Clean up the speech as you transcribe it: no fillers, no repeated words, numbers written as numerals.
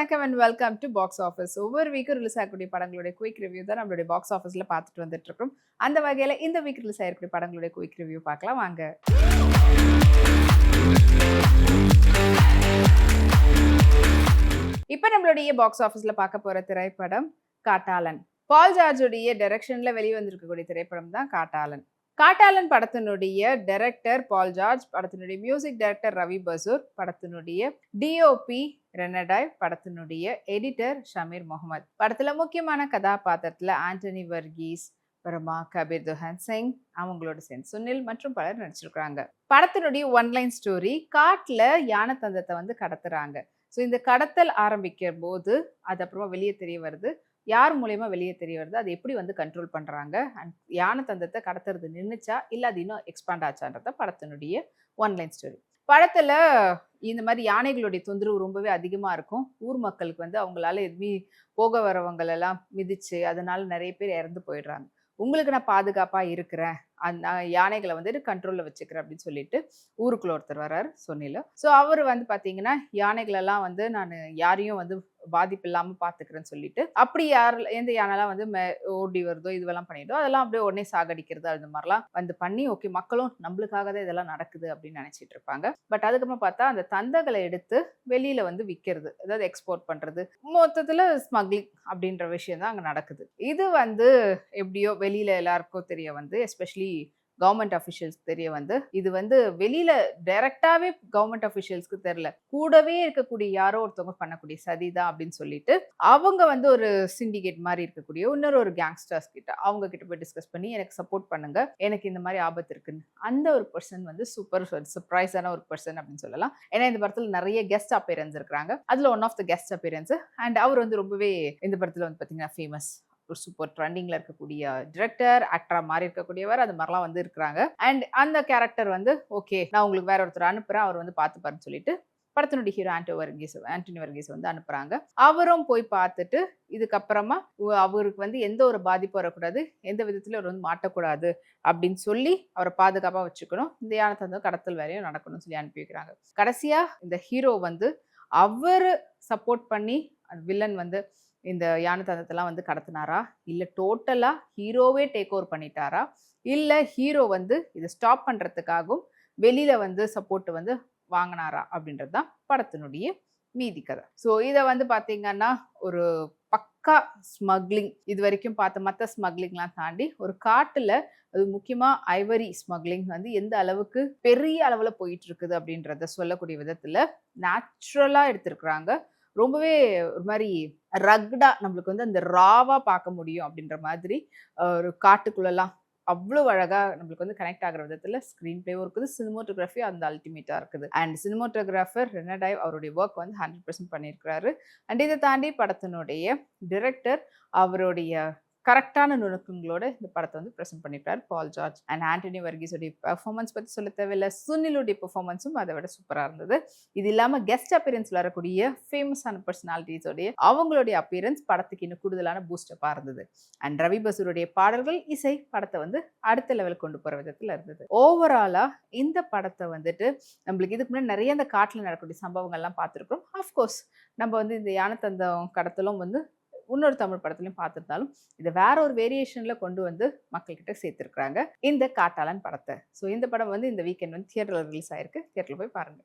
வணக்கம் and welcome to box office. ஒவ்வொரு வீக்கும் release ஆகக்கூடிய படங்களுடைய குயிக் ரிவ்யூ தான் நம்மளுடைய பாக்ஸ் ஆஃபீஸில் பார்த்துட்டு வந்துட்டு இருக்கோம். அந்த வகையில் இந்த வீக் ரிலீஸ் ஆகக்கூடிய படங்களுடைய குயிக் ரிவ்யூ பார்க்கலாம் வாங்க. இப்போ நம்மளுடைய பாக்ஸ் ஆஃபீஸில் பார்க்க போகிற திரைப்படம் காட்டாளன். பால் ஜார்ஜுடைய டைரக்ஷனில் வெளிவந்திருக்கக்கூடிய திரைப்படம் தான் காட்டாளன். காட்டாளன் படத்தினுடைய டைரக்டர் பால் ஜார்ஜ், படத்தினுடைய மியூசிக் டைரக்டர் ரவி பசூர், படத்தினுடைய டிஓபி ரெனடாய், படத்தினுடைய எடிட்டர் ஷமீர் முகமது. படத்துல முக்கியமான கதாபாத்திரத்துல ஆண்டனி வர்கீஸ், அப்புறமா கபீர் துஹன் சிங், அவங்களோட சேர்ந்து சுனில் மற்றும் பலர் நடிச்சிருக்காங்க. படத்தினுடைய ஒன்லைன் ஸ்டோரி, காட்டுல யானை தந்தத்தை வந்து கடத்துறாங்க. ஸோ இந்த கடத்தல் ஆரம்பிக்கும் போது அது அப்புறமா வெளியே தெரிய வருது, யார் மூலயமா வெளியே தெரிய வருது, அது எப்படி வந்து கண்ட்ரோல் பண்ணுறாங்க, அண்ட் யானை தந்தத்தை கடத்துறது நின்றுச்சா இல்லை அது இன்னும் எக்ஸ்பாண்ட் ஆச்சான்றத படத்தினுடைய ஒன்லைன் ஸ்டோரி. படத்தில் இந்த மாதிரி யானைகளுடைய தொந்தரவு ரொம்பவே அதிகமாக இருக்கும். ஊர் மக்களுக்கு வந்து அவங்களால எதுவுமே போக வரவங்களெல்லாம் மிதிச்சு அதனால நிறைய பேர் இறந்து போயிடுறாங்க. உங்களுக்கு நான் பாதுகாப்பாக இருக்கிறேன், அந்த யானைகளை வந்துட்டு கண்ட்ரோலில் வச்சுக்கிறேன் அப்படின்னு சொல்லிட்டு ஊருக்குள்ள ஒருத்தர் வர்றாரு சொன்னில. ஸோ அவர் வந்து பார்த்தீங்கன்னா யானைகளெல்லாம் வந்து நான் யாரையும் வந்து பாதிப்பு இல்லாமல் பார்த்துக்கிறேன்னு சொல்லிட்டு அப்படி எந்த யானைலாம் வந்து ஓடி வருதோ இதுவெல்லாம் பண்ணிட்டோ அதெல்லாம் அப்படியே உடனே சாகடிக்கிறது அந்த மாதிரிலாம் வந்து பண்ணி ஓகே மக்களும் நம்மளுக்காக தான் இதெல்லாம் நடக்குது அப்படின்னு நினைச்சிட்டு இருப்பாங்க. பட் அதுக்கப்புறம் பார்த்தா அந்த தந்தங்களை எடுத்து வெளியில வந்து விற்கிறது, அதாவது எக்ஸ்போர்ட் பண்றது, மொத்தத்தில் ஸ்மக்லிங் அப்படின்ற விஷயம் தான் அங்கே நடக்குது. இது வந்து எப்படியோ வெளியில எல்லாருக்கும் தெரிய வந்து எஸ்பெஷலி கவர்மெண்ட் அஃபிஷியல்ஸ்க்கு தெரிய வந்து இது வந்து வெளியில டைரக்டாவே கவர்மெண்ட் அஃபிஷியல்ஸ்க்கு தெரியல, கூடவே இருக்கக்கூடிய யாரோ ஒருத்தவங்க பண்ணக்கூடிய சதிதான் அப்படின்னு சொல்லிட்டு அவங்க வந்து ஒரு சிண்டிகேட் மாதிரி இருக்கக்கூடிய இன்னொரு ஒரு கேங்ஸ்டர்ஸ் கிட்ட அவங்க கிட்ட போய் டிஸ்கஸ் பண்ணி எனக்கு சப்போர்ட் பண்ணுங்க, எனக்கு இந்த மாதிரி ஆபத்து இருக்குன்னு. அந்த ஒரு பர்சன் வந்து சூப்பர் சர்ப்ரைஸான ஒரு பர்சன் அப்படின்னு சொல்லலாம். ஏன்னா இந்த படத்துல நிறைய கெஸ்ட் அப்பியரன்ஸ் இருக்கிறாங்க. அதுல one of the guest appearance and அவர் வந்து ரொம்பவே இந்த படத்துல வந்து பாத்தீங்கன்னா ஃபேமஸ், ஒரு சூப்பர் ட்ரெண்டிங்ல இருக்கக்கூடிய டிரெக்டர் ஆக்டரா மாறி இருக்கக்கூடியவர், அது மாதிரிலாம் வந்து இருக்கிறாங்க. அண்ட் அந்த கேரக்டர் வந்து ஓகே நான் உங்களுக்கு வேற ஒருத்தர் அனுப்புறேன், அவர் வந்து பார்த்துப்பாருன்னு சொல்லிட்டு படத்தினுடைய ஹீரோ ஆண்டனி வர்கீஸ் வந்து அனுப்புறாங்க. அவரும் போய் பார்த்துட்டு இதுக்கப்புறமா அவருக்கு வந்து எந்த ஒரு பாதிப்பும் வரக்கூடாது, எந்த விதத்துல அவர் வந்து மாட்டக்கூடாது அப்படின்னு சொல்லி அவரை பாதுகாப்பா வச்சுக்கணும், இந்த யானை தந்தம் கடத்தல் வேலையும் நடக்கணும்னு சொல்லி அனுப்பி வைக்கிறாங்க. கடைசியா இந்த ஹீரோ வந்து அவரு சப்போர்ட் பண்ணி வில்லன் வந்து இந்த யானை தந்தத்தெல்லாம் வந்து கடத்தினாரா, இல்லை டோட்டலா ஹீரோவே டேக் ஓவர் பண்ணிட்டாரா, இல்லை ஹீரோ வந்து இதை ஸ்டாப் பண்றதுக்காகவும் வெளியில வந்து சப்போர்ட் வந்து வாங்கினாரா அப்படின்றது தான் படத்தினுடைய மீதி கதை. ஸோ இதை வந்து பார்த்தீங்கன்னா ஒரு பக்கா ஸ்மக்லிங், இது வரைக்கும் பார்த்த மற்ற ஸ்மக்லிங்லாம் தாண்டி ஒரு காட்டுல அது முக்கியமா ஐவரி ஸ்மக்லிங் வந்து எந்த அளவுக்கு பெரிய அளவுல போயிட்டு இருக்குது அப்படின்றத சொல்லக்கூடிய விதத்துல நேச்சுரலா எடுத்திருக்கிறாங்க. ரொம்பவே ஒரு மாதிரி ரக்டா நம்மளுக்கு வந்து அந்த ராவா பார்க்க முடியும் அப்படின்ற மாதிரி ஒரு காட்டுக்குள்ளெல்லாம் அவ்வளோ அழகா நம்மளுக்கு வந்து கனெக்ட் ஆகிற விதத்துல ஸ்க்ரீன் பிளேவும் இருக்குது, சினிமோட்டோகிராஃபி அந்த அல்டிமேட்டா இருக்குது. அண்ட் சினிமோட்டோகிராஃபர் ரெனடாய் அவருடைய ஒர்க் வந்து 100% பண்ணியிருக்கிறாரு. அண்ட் இதை தாண்டி படத்தினுடைய டிரெக்டர் அவருடைய கரெக்டான நுணுக்கங்களோட இந்த படத்தை வந்து ப்ரெசென்ட் பண்ணிட்டார் பால் ஜார்ஜ். அண்ட் ஆண்டனி வர்கீஸோடைய பெர்ஃபார்மன்ஸ் பற்றி சொல்ல தேவையில்லை, சுனிலுடைய பெர்ஃபார்மன்ஸும் அதை விட சூப்பராக இருந்தது. இது இல்லாமல் கெஸ்ட் அப்பியரன்ஸ் வரக்கூடிய ஃபேமஸான பர்சனாலிட்டிஸோடைய அவங்களுடைய அப்பியரன்ஸ் படத்துக்கு இன்னும் கூடுதலான பூஸ்டப்பாக இருந்தது. அண்ட் ரவி பசூருடைய பாடல்கள், இசை படத்தை வந்து அடுத்த லெவல் கொண்டு போகிற விதத்தில் இருந்தது. ஓவராலாக இந்த படத்தை வந்துட்டு நம்மளுக்கு இதுக்கு முன்னாடி நிறைய இந்த காட்டில் நடக்கக்கூடிய சம்பவங்கள்லாம் பார்த்துருக்கோம். ஆஃப்கோர்ஸ் நம்ம வந்து இந்த யானை தந்தம் கடத்தலும் வந்து இன்னொரு தமிழ் படத்துலையும் பார்த்துருந்தாலும் இதை வேற ஒரு வேரியேஷன்ல கொண்டு வந்து மக்கள்கிட்ட சேர்த்திருக்கிறாங்க இந்த காட்டாளன் படத்தை. ஸோ இந்த படம் வந்து இந்த வீக்கெண்ட் வந்து தியேட்டர்ல ரிலீஸ் ஆயிருக்கு, தியேட்டர்ல போய் பாருங்க.